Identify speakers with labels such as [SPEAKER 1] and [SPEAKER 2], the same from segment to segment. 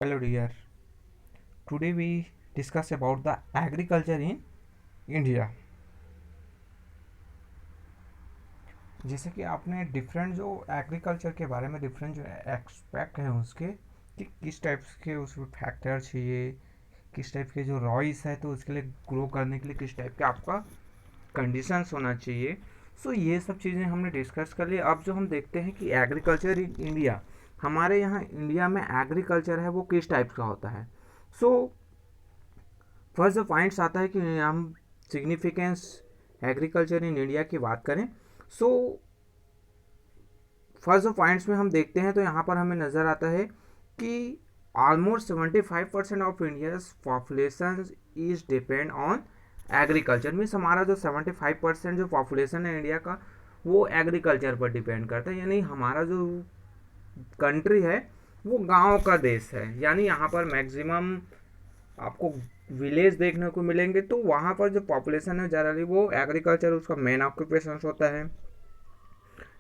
[SPEAKER 1] Hello dear. Today we discuss about the agriculture in India. जैसे कि आपने different जो एग्रीकल्चर के बारे में डिफरेंट जो एक्सपेक्ट हैं उसके कि किस टाइप के उसमें फैक्टर चाहिए, किस टाइप के जो रॉइस है तो उसके लिए ग्रो करने के लिए किस टाइप का आपका कंडीशंस होना चाहिए। सो ये सब चीज़ें हमने डिस्कस कर ली। अब जो हम देखते हैं कि एग्रीकल्चर इन इंडिया, हमारे यहाँ इंडिया में एग्रीकल्चर है वो किस टाइप का होता है। सो फर्स्ट जो पॉइंट्स आता है कि हम सिग्निफिकेंस एग्रीकल्चर इन इंडिया की बात करें। सो फर्स्ट जो पॉइंट्स में हम देखते हैं तो यहाँ पर हमें नज़र आता है कि almost 75% of India's population is depend on agriculture. Means हमारा जो 75% जो पॉपुलेशन है इंडिया का वो एग्रीकल्चर पर डिपेंड करता है। यानी हमारा जो कंट्री है वो गांव का देश है। यानी यहाँ पर मैक्सिमम आपको विलेज देखने को मिलेंगे, तो वहाँ पर जो पॉपुलेशन है जनरली वो एग्रीकल्चर उसका मेन ऑक्यूपेशन होता है।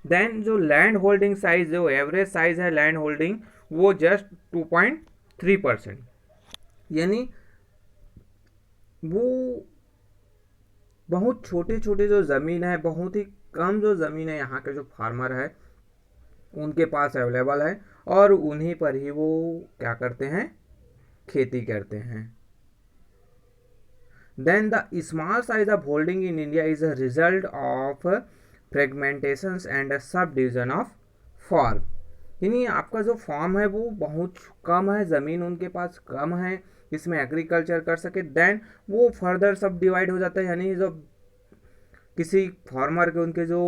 [SPEAKER 1] देन जो लैंड होल्डिंग साइज, जो एवरेज साइज है लैंड होल्डिंग, वो जस्ट 2.3%। यानी वो बहुत छोटे छोटे जो ज़मीन है, बहुत ही कम जो ज़मीन है यहाँ के जो फार्मर है उनके पास अवेलेबल है, और उन्हीं पर ही वो क्या करते हैं, खेती करते हैं। Then the small size of holding in India is a result of fragmentations and a subdivision of farm। यानी आपका जो फार्म है वो बहुत कम है, ज़मीन उनके पास कम है इसमें एग्रीकल्चर कर सके। देन वो फर्दर सब डिवाइड हो जाता है। यानी जो किसी फार्मर के उनके जो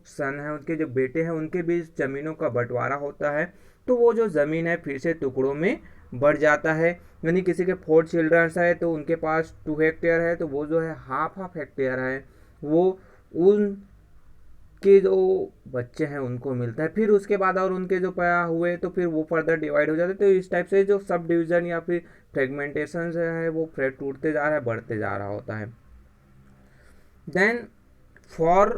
[SPEAKER 1] सन है, उनके जो बेटे हैं, उनके बीच ज़मीनों का बंटवारा होता है, तो वो जो ज़मीन है फिर से टुकड़ों में बढ़ जाता है। यानी किसी के 4 चिल्ड्रंस है तो उनके पास 2 हेक्टेयर है, तो वो जो है हाफ हेक्टेयर है वो उन के जो बच्चे हैं उनको मिलता है। फिर उसके बाद और उनके जो पैदा हुए तो फिर वो फर्दर डिवाइड हो जाते हैं। तो इस टाइप से जो सब डिवीज़न या फिर फ्रेगमेंटेशन है वो टूटते जा रहा है, बढ़ते जा रहा होता है। Then for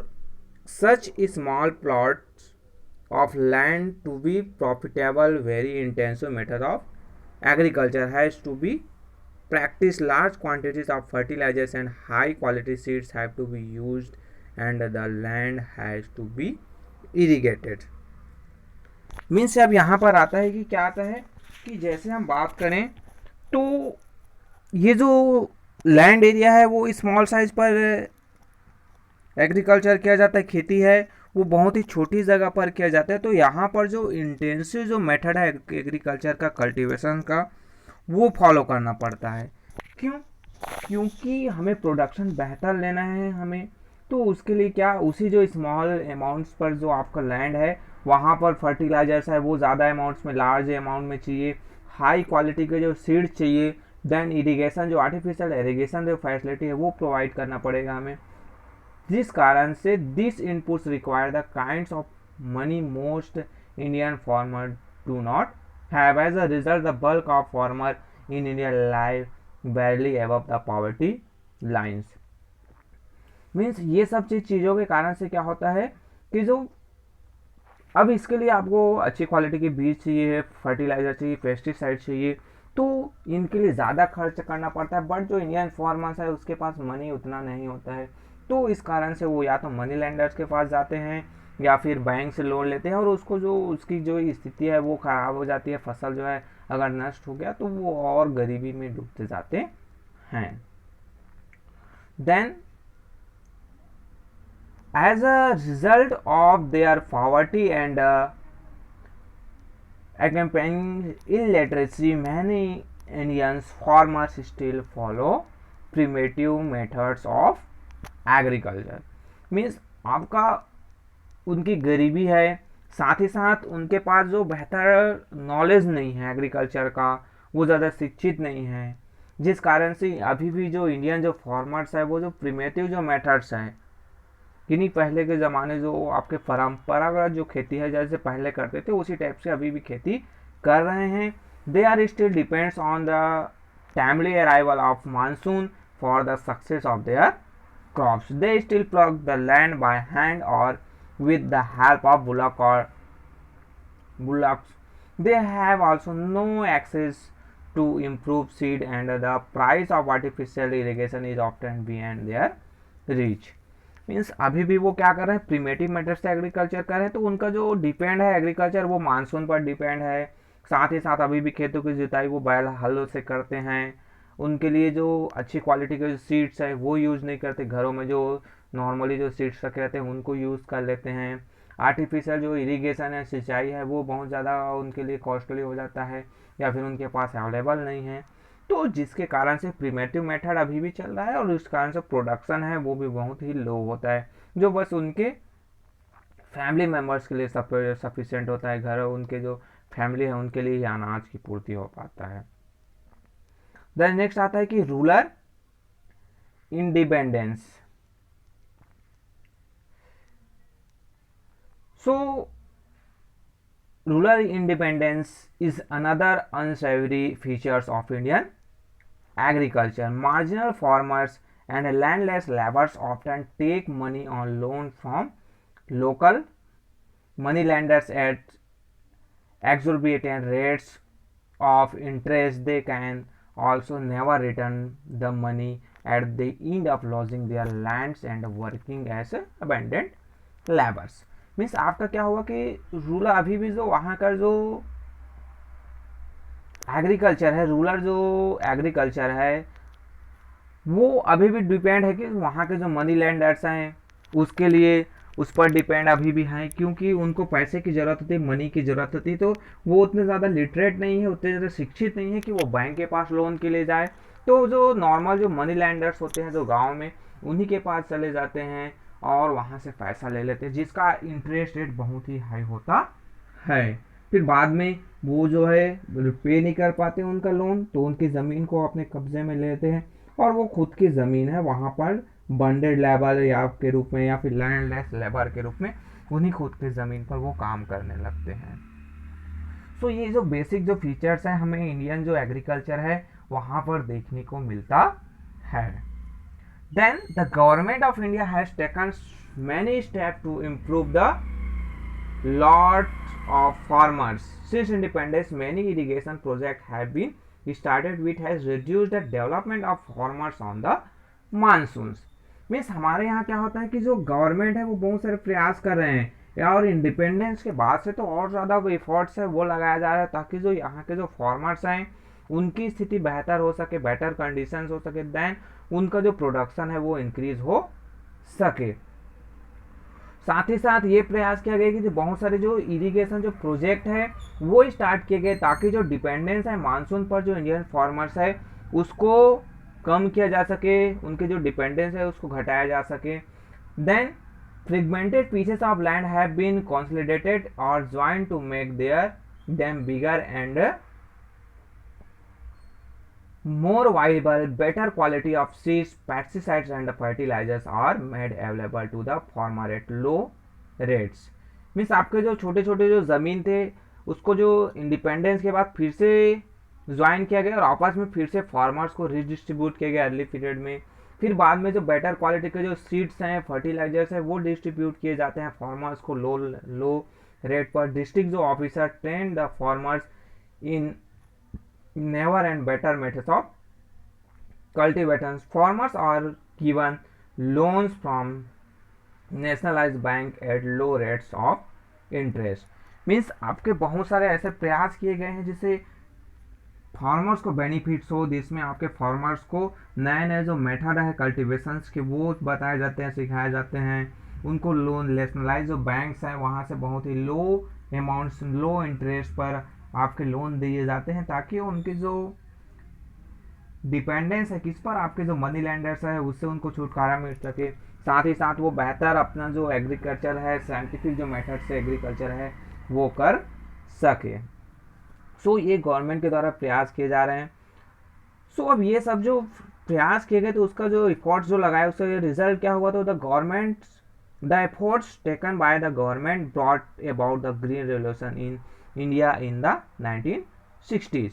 [SPEAKER 1] such small plots of land to be profitable, very intensive method of agriculture has to be practiced. Large quantities of fertilizers and high quality seeds have to be used, and the land has to be irrigated। Means अब यहाँ पर आता है कि क्या आता है कि जैसे हम बात करें तो ये जो लैंड एरिया है वो स्मॉल साइज पर एग्रीकल्चर किया जाता है, खेती है वो बहुत ही छोटी जगह पर किया जाता है। तो यहाँ पर जो इंटेंसिव जो मेथड है एग्रीकल्चर का, कल्टीवेशन का, वो फॉलो करना पड़ता है। क्यों? क्योंकि हमें प्रोडक्शन बेहतर लेना है हमें, तो उसके लिए क्या, उसी जो स्मॉल अमाउंट्स पर जो आपका लैंड है वहाँ पर फर्टिलाइजर्स है वो ज़्यादा अमाउंट्स में, लार्ज अमाउंट में चाहिए, हाई क्वालिटी के जो सीड्स चाहिए। देन इरीगेशन, जो आर्टिफिशियल इरीगेशन जो फैसिलिटी है वो प्रोवाइड करना पड़ेगा हमें। जिस कारण से this inputs require the kinds of money most Indian farmer do not have. As a result the bulk of farmer in India live barely above the poverty lines. Means ये सब चीज़ों के कारण से क्या होता है कि जो अब इसके लिए आपको अच्छी क्वालिटी के बीज चाहिए, फर्टिलाइजर चाहिए, पेस्टिसाइड चाहिए, तो इनके लिए ज़्यादा खर्च करना पड़ता है। बट जो इंडियन फार्मर्स है उसके पास मनी उतना नहीं होता है, तो इस कारण से वो या तो मनी लैंडर्स के पास जाते हैं या फिर बैंक से लोन लेते हैं, और उसको जो उसकी जो स्थिति है वो ख़राब हो जाती है। फसल जो है अगर नष्ट हो गया तो वो और गरीबी में डूबते जाते हैं। Then as a result of their poverty and accompanying illiteracy, many Indian farmers still follow primitive methods of agriculture। Means आपका उनकी गरीबी है, साथ ही साथ उनके पास जो बेहतर नॉलेज नहीं है एग्रीकल्चर का, वो ज़्यादा शिक्षित नहीं है, जिस कारण से अभी भी जो इंडियन जो फार्मर्स है वो जो प्रिमेटिव जो मेथड्स हैं, यानी पहले के ज़माने जो आपके परंपरागत जो खेती है जैसे पहले करते थे उसी टाइप से अभी भी खेती कर रहे हैं। They are still depends on the timely arrival of monsoon for the success of their crops. They still plug the land by hand और with the help of bullocks. They have also no access to improve seed and the price of artificial irrigation is often beyond their reach। Means अभी भी वो क्या कर रहे हैं, primitive method से agriculture कर रहे हैं, तो उनका जो डिपेंड है एग्रीकल्चर वो मानसून पर डिपेंड है। साथ ही साथ अभी भी खेतों की जुताई वो बैल हल से करते हैं। उनके लिए जो अच्छी क्वालिटी के जो सीड्स है वो यूज़ नहीं करते, घरों में जो नॉर्मली जो सीड्स रखे रहते हैं उनको यूज़ कर लेते हैं। आर्टिफिशियल जो इरिगेशन है, सिंचाई है, वो बहुत ज़्यादा उनके लिए कॉस्टली हो जाता है या फिर उनके पास अवेलेबल नहीं है, तो जिसके कारण से प्रीमेटिव मेथड अभी भी चल रहा है और इस कारण से प्रोडक्शन है वो भी बहुत ही लो होता है, जो बस उनके फैमिली मेम्बर्स के लिए सफिशिएंट होता है। घर उनके जो फैमिली है उनके लिए ही अनाज की पूर्ति हो पाता है। देन नेक्स्ट आता है कि rural independence. So rural independence is another unsavory features of Indian agriculture. Marginal farmers and landless laborers often take money on loan from local moneylenders at exorbitant rates of interest. They can also never return the money at the end of losing their lands and working as abandoned laborers। Means आपका क्या हुआ कि rural अभी भी जो वहाँ का जो एग्रीकल्चर है, रूरल जो एग्रीकल्चर है वो अभी भी डिपेंड है कि वहाँ के जो मनी लैंडर्स हैं उसके लिए उस पर डिपेंड अभी भी हैं, क्योंकि उनको पैसे की ज़रूरत होती, मनी की ज़रूरत होती, तो वो उतने ज़्यादा लिटरेट नहीं है, उतने ज़्यादा शिक्षित नहीं है कि वो बैंक के पास लोन के लिए जाए। तो जो नॉर्मल जो मनी लैंडर्स होते हैं जो गाँव में, उन्हीं के पास चले जाते हैं और वहाँ से पैसा ले लेते हैं, जिसका इंटरेस्ट रेट बहुत ही हाई होता है। फिर बाद में वो जो है पे नहीं कर पाते उनका लोन, तो उनकी ज़मीन को अपने कब्जे में लेते हैं और वो खुद की ज़मीन है वहाँ पर बंडेड लेबर या के रूप में या फिर लैंडलेस लेबर के रूप में उन्हीं खुद की ज़मीन पर वो काम करने लगते हैं। सो ये जो बेसिक जो फीचर्स हैं हमें इंडियन जो एग्रीकल्चर है वहाँ पर देखने को मिलता है। Then the government of India has taken many steps to improve the lot of farmers. Since independence, many irrigation projects have been started which has reduced the development of farmers on the monsoons। Means हमारे यहाँ क्या होता है कि जो government है वो बहुत सारे प्रयास कर रहे हैं, और इंडिपेंडेंस के बाद से तो और ज़्यादा वो एफर्ट्स है वो लगाया जा रहा है ताकि जो यहाँ के जो फार्मर्स हैं उनकी स्थिति बेहतर हो सके, बेटर कंडीशंस हो सके, देन उनका जो प्रोडक्शन है वो इंक्रीज हो सके। साथ ही साथ ये प्रयास किया गया कि जो बहुत सारे जो इरिगेशन जो प्रोजेक्ट है वो स्टार्ट किए गए ताकि जो डिपेंडेंस है मानसून पर जो इंडियन फार्मर्स है उसको कम किया जा सके, उनके जो डिपेंडेंस है उसको घटाया जा सके। Then fragmented pieces of land have been consolidated और joined to make their them bigger and more viable, better quality of seeds, pesticides and fertilizers are made available to the farmer at low rates। Means आपके जो छोटे छोटे जो ज़मीन थे उसको जो इंडिपेंडेंस के बाद फिर से ज्वाइन किया गया और आपस में फिर से फार्मर्स को रिडिस्ट्रीब्यूट किया गया अर्ली पीरियड में। फिर बाद में जो बेटर क्वालिटी के जो सीड्स हैं, फर्टिलाइजर्स हैं, वो डिस्ट्रीब्यूट किए जाते हैं फार्मर्स को लो रेट पर। डिस्ट्रिक्ट जो officer train the farmers in newer and better methods of cultivation। Farmers are given loans from nationalized bank at low rates of interest। Means आपके बहुत सारे ऐसे प्रयास किए गए हैं जिससे फार्मर्स को बेनिफिट्स हो, जिसमें आपके फार्मर्स को नए नए जो मेथड है कल्टिवेशंस के वो बताए जाते हैं, सिखाए जाते हैं। उनको लोन नेशनलाइज जो बैंक्स हैं वहाँ से बहुत ही लो अमाउंट्स, लो इंटरेस्ट पर आपके लोन दिए जाते हैं ताकि उनकी जो डिपेंडेंस है किस पर, आपके जो मनी लैंडर्स है उससे उनको छुटकारा मिल सके। साथ ही साथ वो बेहतर अपना जो एग्रीकल्चर है, साइंटिफिक जो मेथड से एग्रीकल्चर है वो कर सके। सो ये गवर्नमेंट के द्वारा प्रयास किए जा रहे हैं। सो अब ये सब जो प्रयास किए गए तो उसका जो एफर्ट्स जो लगाए उसका रिजल्ट क्या हुआ, तो the efforts taken by the government brought about the green revolution in India in the 1960s।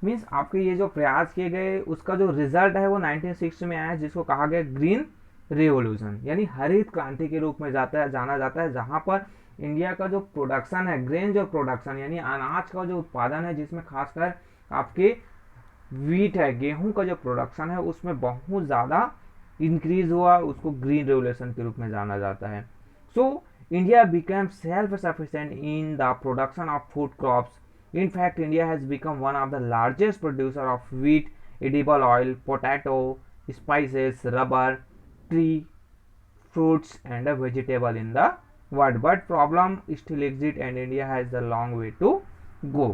[SPEAKER 1] Means आपके ये जो प्रयास किए गए उसका जो रिजल्ट है वो 1960 में आया, जिसको कहा गया ग्रीन रेवोल्यूशन, यानी हरित क्रांति के रूप में जाना जाता है, जहाँ पर इंडिया का जो प्रोडक्शन है, ग्रेन जो प्रोडक्शन यानी अनाज का जो उत्पादन है, जिसमें खासकर आपके वीट है, गेहूं का जो प्रोडक्शन है उसमें बहुत ज़्यादा इंक्रीज हुआ, उसको ग्रीन रेवोल्यूशन के रूप में जाना जाता है। So India became self sufficient in the production of food crops. In fact, India has become one of the largest producer of wheat, edible oil, potato, spices, rubber, tree, fruits, and a vegetable in the world. But problem still exist and India has a long way to go.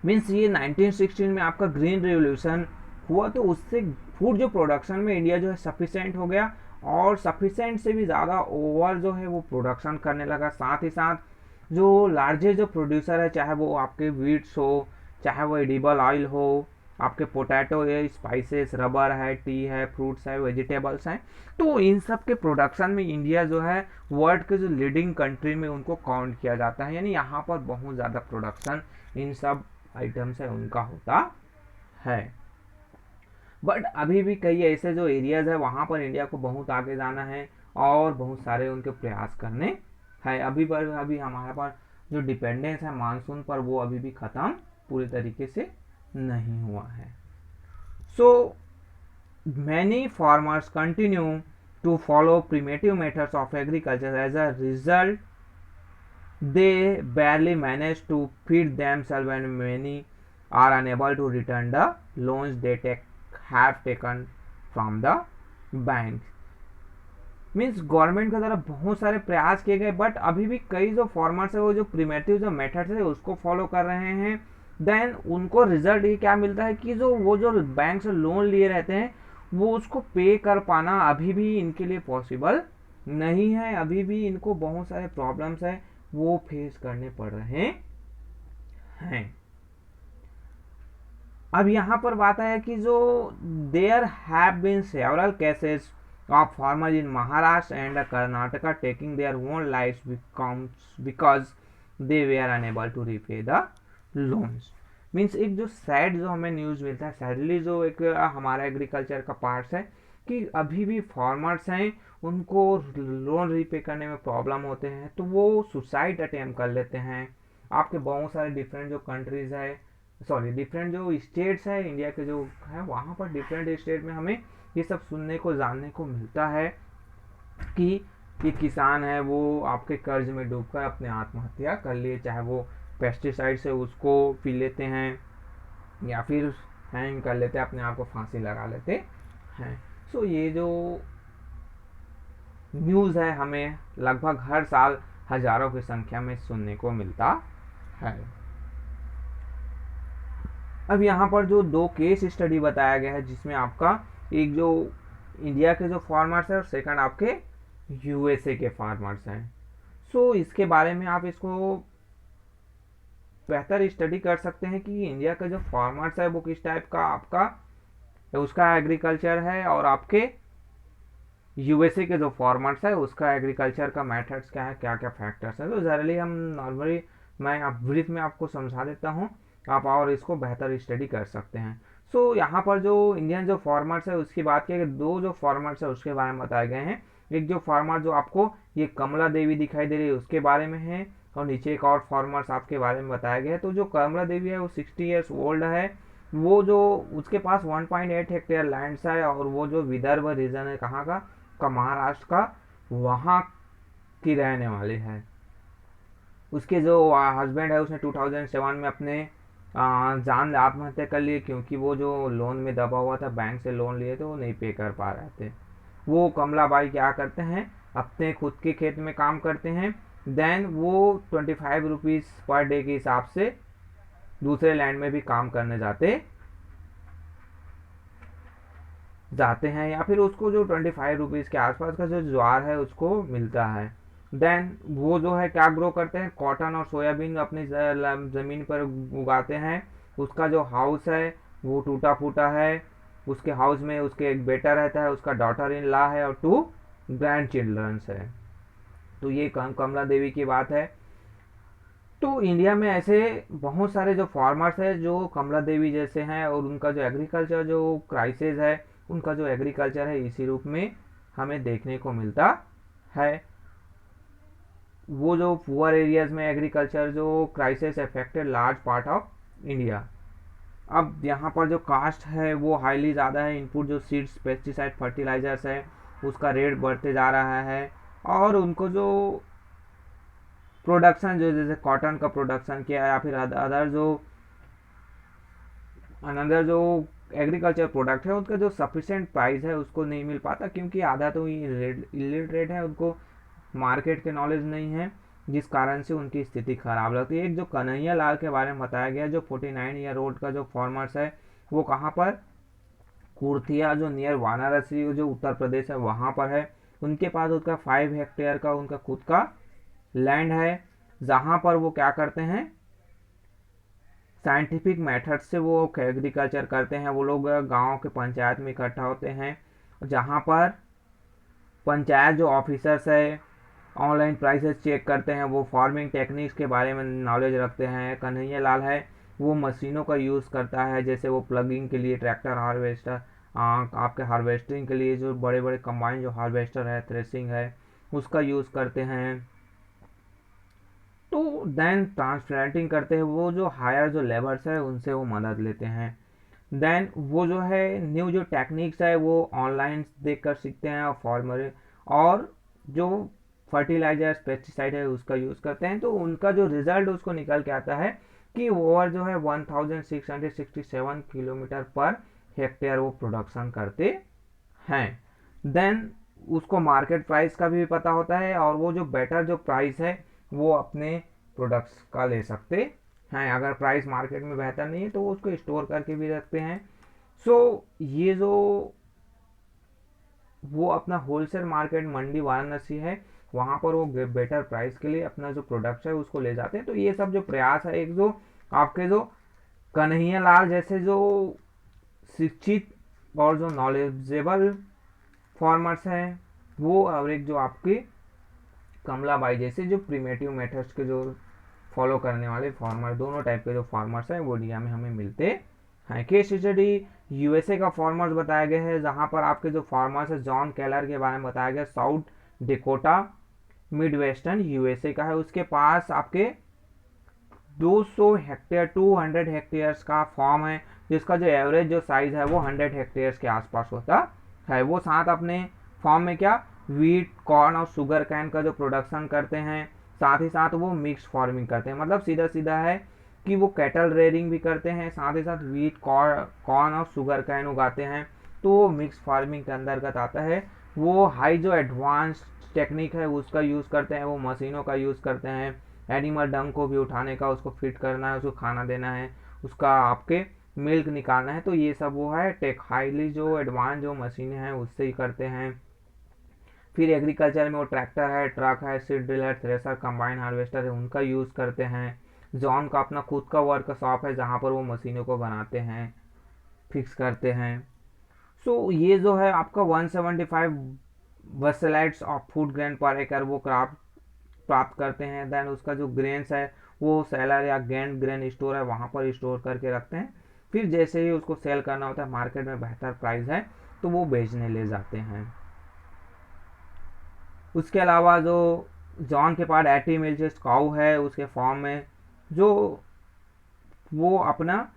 [SPEAKER 1] Means ये 1916 में आपका green revolution हुआ तो उससे food जो production में India जो है सफिशेंट हो गया, और सफिशेंट से भी ज़्यादा ओवर जो है वो प्रोडक्शन करने लगा। साथ ही साथ जो लार्जेस्ट जो प्रोड्यूसर है, चाहे वो आपके वीट्स हो, चाहे वो एडिबल ऑयल हो, आपके पोटैटो है, स्पाइसेस, रबर है, टी है, फ्रूट्स है, वेजिटेबल्स हैं, तो इन सब के प्रोडक्शन में इंडिया जो है वर्ल्ड के जो लीडिंग कंट्री में उनको काउंट किया जाता है। यानी यहाँ पर बहुत ज़्यादा प्रोडक्शन इन सब आइटम्स है उनका होता है। बट अभी भी कई ऐसे जो एरियाज है वहाँ पर इंडिया को बहुत आगे जाना है और बहुत सारे उनके प्रयास करने हैं। अभी हमारे पास जो डिपेंडेंस है मानसून पर वो अभी भी ख़त्म पूरी तरीके से नहीं हुआ है। So many farmers continue to follow primitive methods of agriculture. As a result they barely manage to feed themselves and many are unable to return the loans they have taken from the banks। Means government की तरफ बहुत सारे प्रयास किए गए, but अभी भी कई जो फार्मर्स है वो जो प्रिमेटिव जो मेथड्स है उसको फॉलो कर रहे हैं। देन उनको रिजल्ट ये क्या मिलता है कि वो जो बैंक से लोन लिए रहते हैं वो उसको पे कर पाना अभी भी इनके लिए पॉसिबल नहीं है। अभी भी इनको बहुत सारे प्रॉब्लम्स है वो फेस करने पड़ रहे हैं। अब यहाँ पर बात है कि जो there have been several cases of farmers in Maharashtra and Karnataka taking their own lives because they were unable to repay the loans. Means एक जो सैड जो हमें न्यूज़ मिलता है, सैडली जो एक हमारा एग्रीकल्चर का पार्ट्स है कि अभी भी फार्मर्स हैं उनको लोन रीपे करने में प्रॉब्लम होते हैं तो वो सुसाइड अटेम्प्ट कर लेते हैं। आपके बहुत सारे डिफरेंट जो कंट्रीज है, सॉरी डिफरेंट जो स्टेट्स है इंडिया के जो है वहाँ पर डिफरेंट स्टेट में हमें ये सब सुनने को जानने को मिलता है कि ये किसान है वो आपके कर्ज में डूबकर अपने आत्महत्या कर लिए, चाहे वो पेस्टिसाइड से उसको पी लेते हैं या फिर हैंग कर लेते हैं, अपने आप को फांसी लगा लेते हैं। सो ये जो न्यूज़ है हमें लगभग हर साल हजारों की संख्या में सुनने को मिलता है। अब यहाँ पर जो दो केस स्टडी बताया गया है जिसमें आपका एक जो इंडिया के जो फार्मर्स है और सेकंड आपके यूएसए के फार्मर्स हैं। सो इसके बारे में आप इसको बेहतर स्टडी कर सकते हैं कि इंडिया का जो फार्मर्स है वो किस टाइप का आपका उसका एग्रीकल्चर है और आपके यूएसए के जो फार्मर्स है उसका एग्रीकल्चर का मेथड्स क्या है, क्या क्या फैक्टर्स है। तो जनरली हम नॉर्मली मैं आप ब्रीफ में आपको समझा देता हूँ, आप और इसको बेहतर स्टडी कर सकते हैं। सो यहाँ पर जो इंडियन जो फार्मर्स है उसकी बात की, दो जो फार्मर्स है उसके बारे में बताए गए हैं। एक जो फार्मर जो आपको ये कमला देवी दिखाई दे रही है उसके बारे में है, और नीचे एक और फार्मर्स आपके बारे में बताया गया है। तो जो कमला देवी है वो 60 ईयर्स ओल्ड है, वो जो उसके पास 1.8 हेक्टेयर लैंड्स है और वो जो विदर्भ रीजन है कहाँ का महाराष्ट्र का, वहाँ की रहने वाले है। उसके जो हस्बैंड है उसने 2007 में अपने जान आत्महत्या कर लिए क्योंकि वो जो लोन में दबा हुआ था, बैंक से लोन लिए थे वो नहीं पे कर पा रहे थे। वो कमलाबाई क्या करते हैं, अपने खुद के खेत में काम करते हैं, देन वो 25 रुपीज़ पर डे के हिसाब से दूसरे लैंड में भी काम करने जाते हैं या फिर उसको जो 25 रुपीज़ के आसपास का जो ज्वार है उसको मिलता है। देन वो जो है क्या ग्रो करते हैं, कॉटन और सोयाबीन अपनी ज़मीन पर उगाते हैं। उसका जो हाउस है वो टूटा फूटा है, उसके हाउस में उसके एक बेटा रहता है, उसका डॉटर इन लॉ है और 2 ग्रैंड चिल्ड्रंस है। तो ये कमला देवी की बात है। तो इंडिया में ऐसे बहुत सारे जो फार्मर्स हैं जो कमला देवी जैसे हैं और उनका जो एग्रीकल्चर जो क्राइसिस है, उनका जो एग्रीकल्चर है इसी रूप में हमें देखने को मिलता है। वो जो पुअर एरियाज में एग्रीकल्चर जो crisis affected large part of India. अब यहाँ पर जो कास्ट है वो हाईली ज़्यादा है, इनपुट जो सीड्स पेस्टिसाइड फर्टिलाइजर्स है उसका रेट बढ़ते जा रहा है, और उनको जो प्रोडक्शन जो जैसे कॉटन का प्रोडक्शन किया या फिर अदर जो अनदर जो एग्रीकल्चर प्रोडक्ट है उसका जो सफिशिएंट प्राइस है उसको नहीं मिल पाता, क्योंकि आधा तो इलिटरेट है, उनको मार्केट के नॉलेज नहीं है, जिस कारण से उनकी स्थिति खराब लगती है। एक जो कन्हैया लाल के बारे में बताया गया, जो 49 ईयर ओल्ड का जो फार्मर्स है वो कहाँ पर, कुर्थिया जो नियर वाराणसी जो उत्तर प्रदेश है वहाँ पर है। उनके पास उसका 5 हेक्टेयर का उनका खुद का लैंड है, जहाँ पर वो क्या करते हैं, साइंटिफिक मेथड से वो एग्रीकल्चर करते हैं। वो लोग गांव के पंचायत में इकट्ठा होते हैं, जहाँ पर पंचायत जो ऑफिसर्स है ऑनलाइन प्राइसेस चेक करते हैं, वो फार्मिंग टेक्निक्स के बारे में नॉलेज रखते हैं। कन्हैया लाल है वो मशीनों का यूज़ करता है, जैसे वो प्लगिंग के लिए ट्रैक्टर हार्वेस्टर, आपके हार्वेस्टिंग के लिए जो बड़े बड़े कंबाइन जो हार्वेस्टर है, थ्रेसिंग है, उसका यूज़ करते हैं। तो देन ट्रांसप्लांटिंग करते हैं, वो जो हायर जो लेबर्स है उनसे वो मदद लेते हैं। देन वो जो है न्यू जो टेक्निक्स है वो ऑनलाइन देख कर सीखते हैं, और फार्मर और जो फर्टिलाइजर्स पेस्टिसाइड है उसका यूज़ करते हैं। तो उनका जो रिजल्ट उसको निकल के आता है कि ओवर जो है 1667 किलोमीटर पर हेक्टेयर वो प्रोडक्शन करते हैं। देन उसको मार्केट प्राइस का भी पता होता है, और वो जो बेटर जो प्राइस है वो अपने प्रोडक्ट्स का ले सकते हैं। अगर प्राइस मार्केट में बेहतर नहीं है तो वो उसको स्टोर करके भी रखते हैं। सो ये जो वो अपना होलसेल मार्केट मंडी वाराणसी है वहाँ पर वो बेटर प्राइस के लिए अपना जो प्रोडक्ट है उसको ले जाते हैं। तो ये सब जो प्रयास है, एक जो आपके जो कन्हैया लाल जैसे जो शिक्षित और जो नॉलेजेबल फार्मर्स हैं वो, और एक जो आपकी कमलाबाई जैसे जो प्रिमेटिव मेथड्स के जो फॉलो करने वाले फार्मर, दोनों टाइप के जो फार्मर्स हैं वो इंडिया में हमें मिलते हैं। केस स्टडी यूएसए का फार्मर्स बताया गया है, जहाँ पर आपके जो फार्मर्स है जॉन केलर के बारे में बताया गया, south Dakota mid western USA का है। उसके पास आपके 200 हेक्टेयर 200 हेक्टेयर्स का फार्म है, जिसका जो एवरेज जो साइज है वो 100 हेक्टेयर्स के आसपास होता है। वो साथ अपने फार्म में क्या वीट, कॉर्न और शुगर कैन का जो प्रोडक्शन करते हैं, साथ ही साथ वो मिक्स फार्मिंग करते हैं। मतलब सीधा सीधा है कि वो कैटल रेयरिंग भी करते हैं, साथ ही साथ वीट, कॉर्न और शुगर कैन उगाते हैं। तो वो मिक्स फार्मिंग के अंतर्गत आता है। वो हाई जो एडवांस टेक्निक है उसका यूज़ करते हैं, वो मशीनों का यूज़ करते हैं। एनिमल डंग को भी उठाने का, उसको फिट करना है, उसको खाना देना है, उसका आपके मिल्क निकालना है। तो ये सब वो है टेक हाईली जो एडवांस जो मशीनें हैं उससे ही करते हैं। फिर एग्रीकल्चर में वो ट्रैक्टर है, ट्रक है, seed driller, thresher, combine harvester है, उनका यूज़ करते हैं। जॉन का अपना खुद का वर्कशॉप है जहाँ पर वो मशीनों को बनाते हैं, फिक्स करते हैं। सो ये जो है आपका 175 बसेलाइट्स ऑफ फूड ग्रेन पर एकड़ वो प्राप्त करते हैं। देन उसका जो ग्रेन्स है वो सेलर या ग्रेन स्टोर है वहाँ पर स्टोर करके रखते हैं। फिर जैसे ही उसको सेल करना होता है, मार्केट में बेहतर प्राइस है तो वो बेचने ले जाते हैं। उसके अलावा जो जॉन के पास 80 मिल्चेस काऊ है उसके फार्म में, जो वो अपना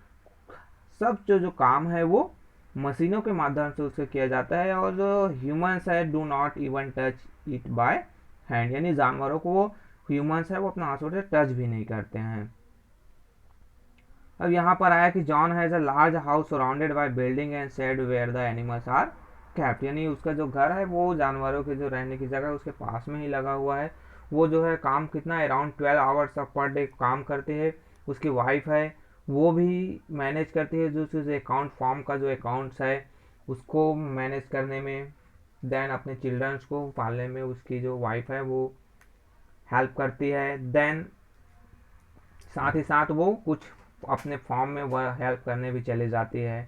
[SPEAKER 1] सब जो काम है वो मशीनों के माध्यम से उससे किया जाता है, और जो ह्यूमंस है do not even touch it by hand, यानी जानवरों को वो ह्यूमंस है वो अपना हाथों से टच भी नहीं करते हैं। अब यहाँ पर आया कि John has a large house surrounded by building and shed where the animals are kept, यानी उसका जो घर है वो जानवरों के जो रहने की जगह उसके पास में ही लगा हुआ है। वो जो है काम कितना अराउंड 12 आवर्स पर डे काम करते हैं। उसकी वाइफ है वो भी मैनेज करती है, जो अकाउंट फॉर्म का जो अकाउंट्स है उसको मैनेज करने में। देन अपने चिल्ड्रंस को पालने में उसकी जो वाइफ है वो हेल्प करती है। देन साथ ही साथ वो कुछ अपने फॉर्म में वह हेल्प करने भी चली जाती है।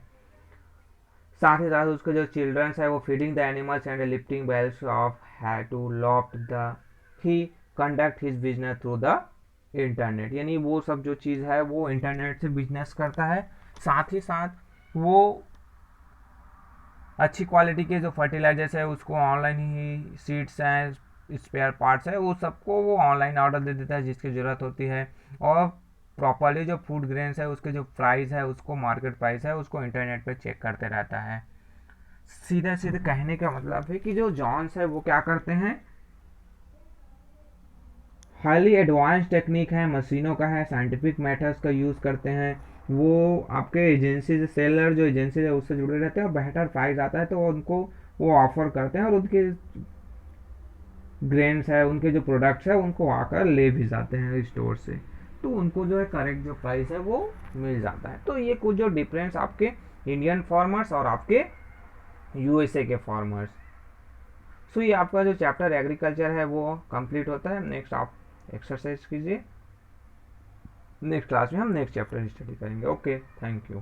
[SPEAKER 1] साथ ही साथ उसके जो चिल्ड्रंस है वो feeding the animals and lifting bales of है to loft the he conduct his business through the internet, यानी वो सब जो चीज़ है वो इंटरनेट से बिजनेस करता है। साथ ही साथ वो अच्छी क्वालिटी के जो फर्टिलाइजर्स है उसको ऑनलाइन ही, सीड्स हैं, स्पेयर पार्ट्स है, वो सबको वो ऑनलाइन ऑर्डर दे देता है जिसकी ज़रूरत होती है। और प्रॉपरली जो फूड ग्रेन्स है उसके जो प्राइस है, उसको मार्केट प्राइस है, उसको इंटरनेट पे चेक करते रहता है। सीधे सीधे कहने का मतलब है कि जो जॉन्स है वो क्या करते हैं, हाईली एडवांस टेक्निक है, मशीनों का है, साइंटिफिक मेथड्स का यूज़ करते हैं। वो आपके एजेंसी से, सेलर जो एजेंसी है उससे जुड़े रहते हैं और बेहतर प्राइस आता है तो उनको वो ऑफर करते हैं और उनके ग्रेन्स है, उनके जो प्रोडक्ट्स है उनको आकर ले भी जाते हैं स्टोर से, तो उनको जो है करेक्ट जो प्राइस है वो मिल जाता है। तो ये कुछ जो डिफरेंस आपके इंडियन फार्मर्स और आपके यूएसए के फार्मर्स। सो ये आपका जो चैप्टर एग्रीकल्चर है वो कंप्लीट होता है। नेक्स्ट आप एक्सरसाइज कीजिए, नेक्स्ट क्लास में हम नेक्स्ट चैप्टर स्टडी करेंगे। Okay, thank you.